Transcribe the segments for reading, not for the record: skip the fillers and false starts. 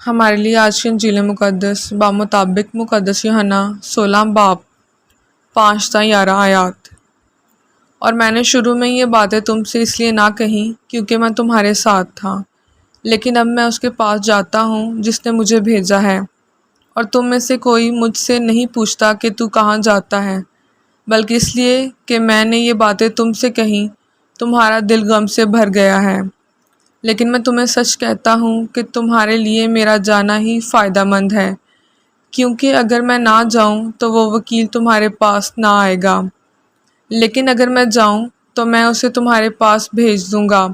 ہمارے لیے آج کی انجیل مقدس بمطابق مقدس یوحنا 16 باب 5 تا 11 آیات۔ اور میں نے شروع میں یہ باتیں تم سے اس لیے نہ کہیں کیونکہ میں تمہارے ساتھ تھا، لیکن اب میں اس کے پاس جاتا ہوں جس نے مجھے بھیجا ہے، اور تم میں سے کوئی مجھ سے نہیں پوچھتا کہ تو کہاں جاتا ہے، بلکہ اس لیے کہ میں نے یہ باتیں تم سے کہیں تمہارا دل غم سے بھر گیا ہے۔ لیکن میں تمہیں سچ کہتا ہوں کہ تمہارے لیے میرا جانا ہی فائدہ مند ہے، کیونکہ اگر میں نہ جاؤں تو وہ وکیل تمہارے پاس نہ آئے گا، لیکن اگر میں جاؤں تو میں اسے تمہارے پاس بھیج دوں گا،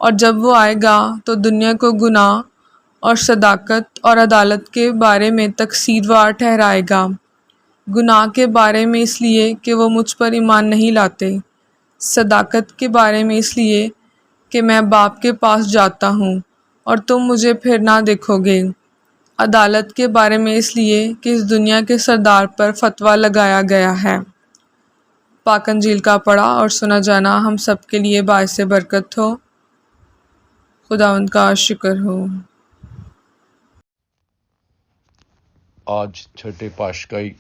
اور جب وہ آئے گا تو دنیا کو گناہ اور صداقت اور عدالت کے بارے میں تقصیروار ٹھہرائے گا۔ گناہ کے بارے میں اس لیے کہ وہ مجھ پر ایمان نہیں لاتے، صداقت کے بارے میں اس لیے کہ میں باپ کے پاس جاتا ہوں اور تم مجھے پھر نہ دیکھو گے، عدالت کے بارے میں اس لیے کہ اس دنیا کے سردار پر فتویٰ لگایا گیا ہے۔ پاک انجیل کا پڑھا اور سنا جانا ہم سب کے لیے باعث برکت ہو۔ خداوند کا شکر ہو۔ آج چھٹے پاشگاہی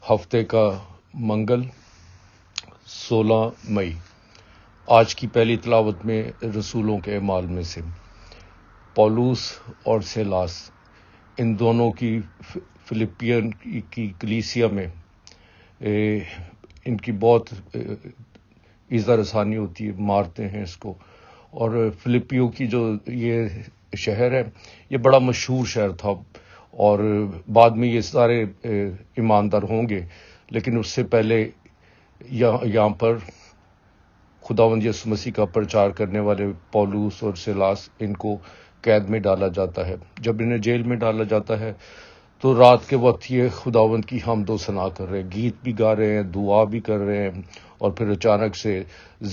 ہفتے کا منگل 16 مئی۔ آج کی پہلی تلاوت میں رسولوں کے اعمال میں سے پولوس اور سیلاس، ان دونوں کی فلپین کی کلیسیا میں ان کی بہت ایذا رسانی ہوتی ہے، مارتے ہیں اس کو۔ اور فلپیوں کی جو یہ شہر ہے یہ بڑا مشہور شہر تھا، اور بعد میں یہ سارے ایماندار ہوں گے، لیکن اس سے پہلے یہاں پر خداوند یسوع مسیح کا پرچار کرنے والے پولوس اور سیلاس، ان کو قید میں ڈالا جاتا ہے۔ جب انہیں جیل میں ڈالا جاتا ہے تو رات کے وقت یہ خداوند کی حمد و ثنا کر رہے ہیں، گیت بھی گا رہے ہیں، دعا بھی کر رہے ہیں، اور پھر اچانک سے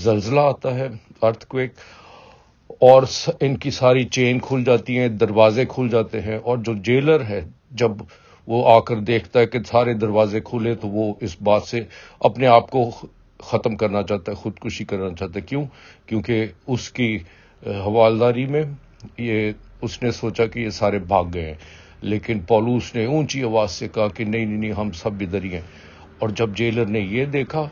زلزلہ آتا ہے، ارتھ کویک، اور ان کی ساری چین کھل جاتی ہیں، دروازے کھل جاتے ہیں، اور جو جیلر ہے جب وہ آ کر دیکھتا ہے کہ سارے دروازے کھلے تو وہ اس بات سے اپنے آپ کو ختم کرنا چاہتا ہے، خودکشی کرنا چاہتا ہے۔ کیوں؟ کیونکہ اس کی حوالداری میں اس نے سوچا کہ یہ سارے بھاگ گئے ہیں، لیکن پولوس نے اونچی آواز سے کہا کہ نہیں، ہم سب ادھر ہی ہیں۔ اور جب جیلر نے یہ دیکھا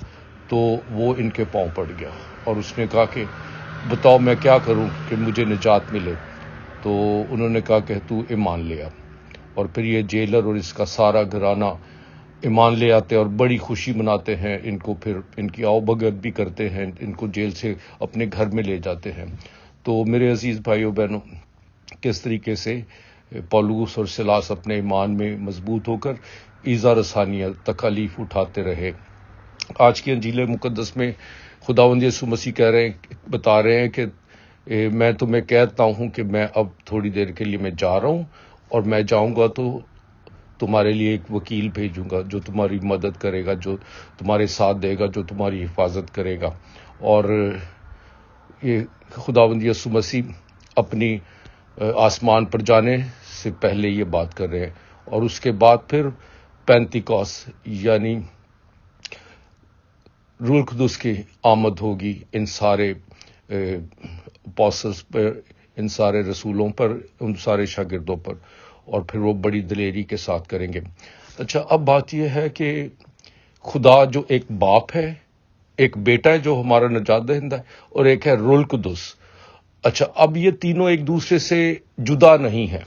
تو وہ ان کے پاؤں پڑ گیا، اور اس نے کہا کہ بتاؤ میں کیا کروں کہ مجھے نجات ملے۔ تو انہوں نے کہا کہ تو ایمان لے آ، اور پھر یہ جیلر اور اس کا سارا گھرانہ ایمان لے آتے اور بڑی خوشی مناتے ہیں، ان کو پھر ان کی آؤ بھگت بھی کرتے ہیں، ان کو جیل سے اپنے گھر میں لے جاتے ہیں۔ تو میرے عزیز بھائیو بہنوں، کس طریقے سے پولوس اور سیلاس اپنے ایمان میں مضبوط ہو کر ایذا رسانیاں، تکالیف اٹھاتے رہے۔ آج کی انجیل مقدس میں خداوند یسوع مسیح بتا رہے ہیں کہ میں تمہیں کہتا ہوں کہ میں اب تھوڑی دیر کے لیے میں جا رہا ہوں، اور میں جاؤں گا تو تمہارے لیے ایک وکیل بھیجوں گا جو تمہاری مدد کرے گا، جو تمہارے ساتھ دے گا، جو تمہاری حفاظت کرے گا۔ اور یہ خداوند یسوع مسیح اپنی آسمان پر جانے سے پہلے یہ بات کر رہے ہیں، اور اس کے بعد پھر پینتیکوس یعنی روح القدس کی آمد ہوگی ان سارے اپوسٹلز پر، ان سارے رسولوں پر، ان سارے شاگردوں پر، اور پھر وہ بڑی دلیری کے ساتھ کریں گے۔ اچھا، اب بات یہ ہے کہ خدا جو ایک باپ ہے، ایک بیٹا ہے جو ہمارا نجات دہندہ ہے، اور ایک ہے روح القدس۔ اچھا، اب یہ تینوں ایک دوسرے سے جدا نہیں ہے۔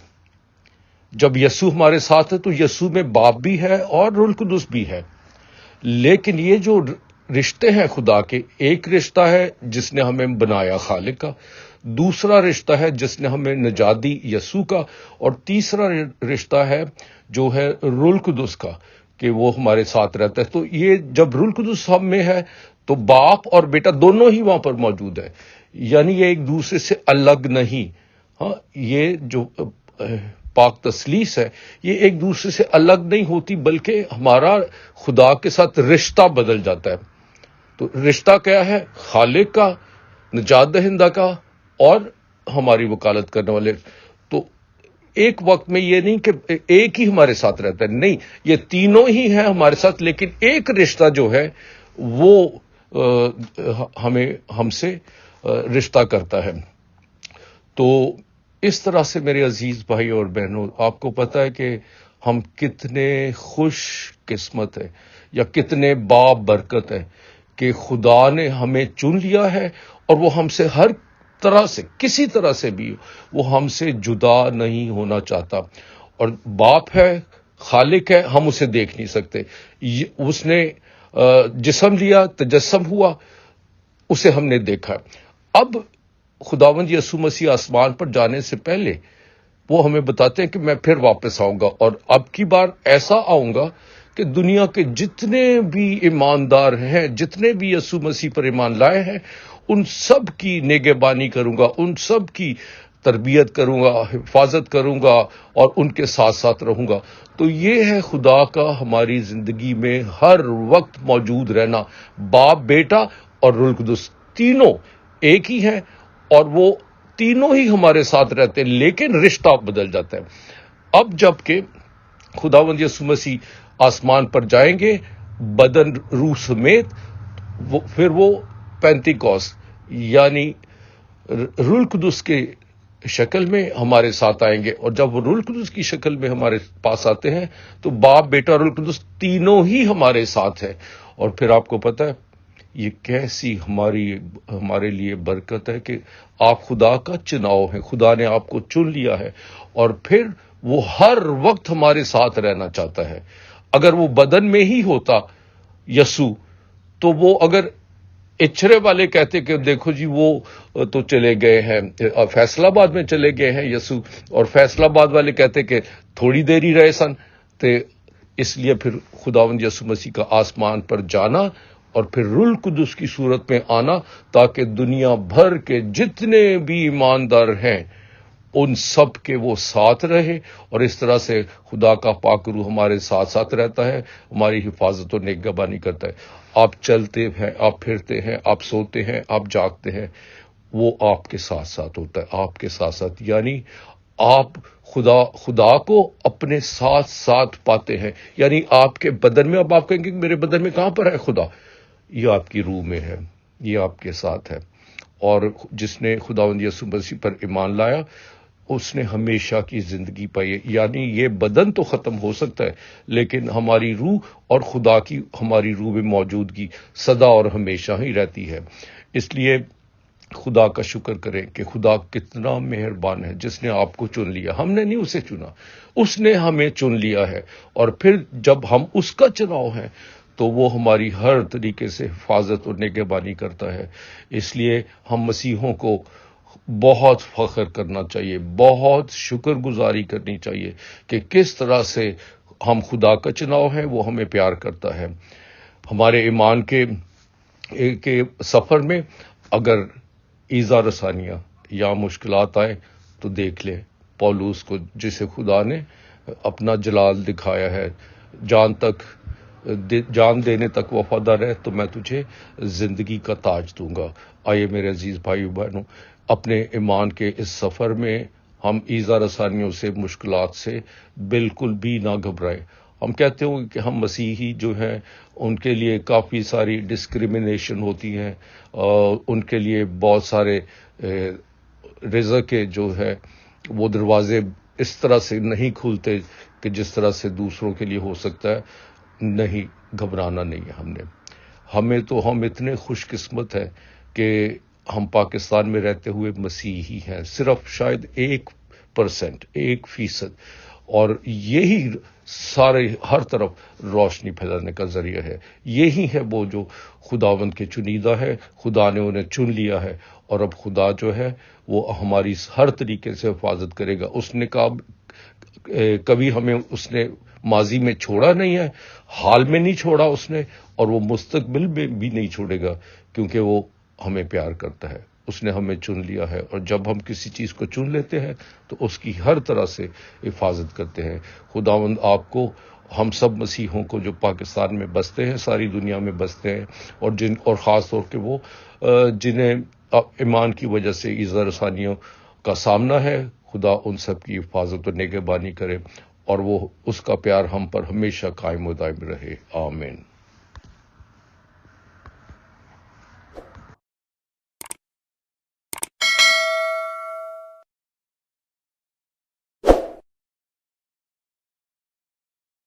جب یسوع ہمارے ساتھ ہے تو یسوع میں باپ بھی ہے اور روح القدس بھی ہے، لیکن یہ جو رشتے ہیں خدا کے، ایک رشتہ ہے جس نے ہمیں بنایا خالق کا، دوسرا رشتہ ہے جس نے ہمیں نجات دی یسوع کا، اور تیسرا رشتہ ہے جو ہے روح القدس کا، کہ وہ ہمارے ساتھ رہتا ہے۔ تو یہ جب روح القدس ہم میں ہے تو باپ اور بیٹا دونوں ہی وہاں پر موجود ہے، یعنی یہ ایک دوسرے سے الگ نہیں۔ ہاں، یہ جو پاک تثلیث ہے یہ ایک دوسرے سے الگ نہیں ہوتی، بلکہ ہمارا خدا کے ساتھ رشتہ بدل جاتا ہے۔ تو رشتہ کیا ہے؟ خالق کا، نجات دہندہ کا، اور ہماری وکالت کرنے والے۔ تو ایک وقت میں یہ نہیں کہ ایک ہی ہمارے ساتھ رہتا ہے، نہیں، یہ تینوں ہی ہیں ہمارے ساتھ، لیکن ایک رشتہ جو ہے وہ ہم سے رشتہ کرتا ہے۔ تو اس طرح سے میرے عزیز بھائی اور بہنوں، آپ کو پتہ ہے کہ ہم کتنے خوش قسمت ہیں یا کتنے برکت ہیں کہ خدا نے ہمیں چن لیا ہے، اور وہ ہم سے ہر طرح سے، کسی طرح سے بھی وہ ہم سے جدا نہیں ہونا چاہتا. اور باپ ہے، خالق ہے، ہم اسے دیکھ نہیں سکتے. اس نے جسم لیا، تجسم ہوا، اسے ہم نے دیکھا. اب خداوند یسوع مسیح آسمان پر جانے سے پہلے وہ ہمیں بتاتے ہیں کہ میں پھر واپس آؤں گا، اور اب کی بار ایسا آؤں گا کہ دنیا کے جتنے بھی ایماندار ہیں، جتنے بھی یسوع مسیح پر ایمان لائے ہیں، ان سب کی نگہبانی کروں گا، ان سب کی تربیت کروں گا، حفاظت کروں گا، اور ان کے ساتھ ساتھ رہوں گا. تو یہ ہے خدا کا ہماری زندگی میں ہر وقت موجود رہنا. باپ، بیٹا اور روح القدس تینوں ایک ہی ہیں، اور وہ تینوں ہی ہمارے ساتھ رہتے ہیں، لیکن رشتہ بدل جاتا ہے. اب جب کہ خداوند یسوع مسیح آسمان پر جائیں گے بدن روح سمیت، پھر وہ پینتیکوس یعنی روح القدس کے شکل میں ہمارے ساتھ آئیں گے. اور جب وہ روح القدس کی شکل میں ہمارے پاس آتے ہیں تو باپ، بیٹا اور روح القدس تینوں ہی ہمارے ساتھ ہیں. اور پھر آپ کو پتہ ہے یہ کیسی ہمارے لیے برکت ہے کہ آپ خدا کا چناؤ ہیں، خدا نے آپ کو چن لیا ہے، اور پھر وہ ہر وقت ہمارے ساتھ رہنا چاہتا ہے. اگر وہ بدن میں ہی ہوتا یسوع، تو وہ اگر اچھرے والے کہتے کہ دیکھو جی وہ تو چلے گئے ہیں، فیصل آباد میں چلے گئے ہیں یسوع، اور فیصل آباد والے کہتے کہ تھوڑی دیر ہی رہے سن. تو اس لیے پھر خداوند یسوع مسیح کا آسمان پر جانا اور پھر روح القدس کی صورت میں آنا، تاکہ دنیا بھر کے جتنے بھی ایماندار ہیں ان سب کے وہ ساتھ رہے. اور اس طرح سے خدا کا پاک روح ہمارے ساتھ ساتھ رہتا ہے، ہماری حفاظت و نگہبانی کرتا ہے. آپ چلتے ہیں، آپ پھرتے ہیں، آپ سوتے ہیں، آپ جاگتے ہیں، وہ آپ کے ساتھ ساتھ ہوتا ہے، آپ کے ساتھ ساتھ. یعنی آپ خدا کو اپنے ساتھ ساتھ پاتے ہیں. یعنی آپ کے بدن میں، اب آپ کہیں گے کہ میرے بدن میں کہاں پر ہے خدا؟ یہ آپ کی روح میں ہے، یہ آپ کے ساتھ ہے. اور جس نے خداوند یسوع مسیح پر ایمان لایا اس نے ہمیشہ کی زندگی پائی ہے. یعنی یہ بدن تو ختم ہو سکتا ہے، لیکن ہماری روح اور خدا کی ہماری روح میں موجودگی سدا اور ہمیشہ ہی رہتی ہے. اس لیے خدا کا شکر کریں کہ خدا کتنا مہربان ہے جس نے آپ کو چن لیا. ہم نے نہیں اسے چنا، اس نے ہمیں چن لیا ہے. اور پھر جب ہم اس کا چناؤ ہیں تو وہ ہماری ہر طریقے سے حفاظت اور نگہبانی کرتا ہے. اس لیے ہم مسیحوں کو بہت فخر کرنا چاہیے، بہت شکر گزاری کرنی چاہیے کہ کس طرح سے ہم خدا کا چناؤ ہیں، وہ ہمیں پیار کرتا ہے. ہمارے ایمان کے سفر میں اگر ایذا رسانیاں یا مشکلات آئیں تو دیکھ لیں پولوس کو، جسے خدا نے اپنا جلال دکھایا ہے، جان دینے تک وفادار ہے تو میں تجھے زندگی کا تاج دوں گا. آئیے میرے عزیز بھائیو بہنوں، اپنے ایمان کے اس سفر میں ہم ایذا رسانیوں سے، مشکلات سے بالکل بھی نہ گھبرائیں. ہم کہتے ہوں کہ ہم مسیحی جو ہیں ان کے لیے کافی ساری ڈسکریمنیشن ہوتی ہیں، ان کے لیے بہت سارے رزق کے جو ہے وہ دروازے اس طرح سے نہیں کھلتے کہ جس طرح سے دوسروں کے لیے ہو سکتا ہے. نہیں، گھبرانا نہیں ہے. ہم اتنے خوش قسمت ہیں کہ ہم پاکستان میں رہتے ہوئے مسیحی ہیں، صرف شاید 1%، اور یہی سارے ہر طرف روشنی پھیلانے کا ذریعہ ہے. یہی ہے وہ جو خداوند کے چنیدہ ہے، خدا نے انہیں چن لیا ہے، اور اب خدا جو ہے وہ ہماری ہر طریقے سے حفاظت کرے گا. اس نے کہا کبھی ہمیں اس نے ماضی میں چھوڑا نہیں ہے، حال میں نہیں چھوڑا اس نے، اور وہ مستقبل میں بھی نہیں چھوڑے گا، کیونکہ وہ ہمیں پیار کرتا ہے. اس نے ہمیں چن لیا ہے، اور جب ہم کسی چیز کو چن لیتے ہیں تو اس کی ہر طرح سے حفاظت کرتے ہیں. خداوند آپ کو، ہم سب مسیحوں کو جو پاکستان میں بستے ہیں، ساری دنیا میں بستے ہیں، اور خاص طور پہ وہ جنہیں ایمان کی وجہ سے ایذا رسانیوں کا سامنا ہے، خدا ان سب کی حفاظت و نگہبانی کرے، اور وہ اس کا پیار ہم پر ہمیشہ قائم و دائم رہے. آمین.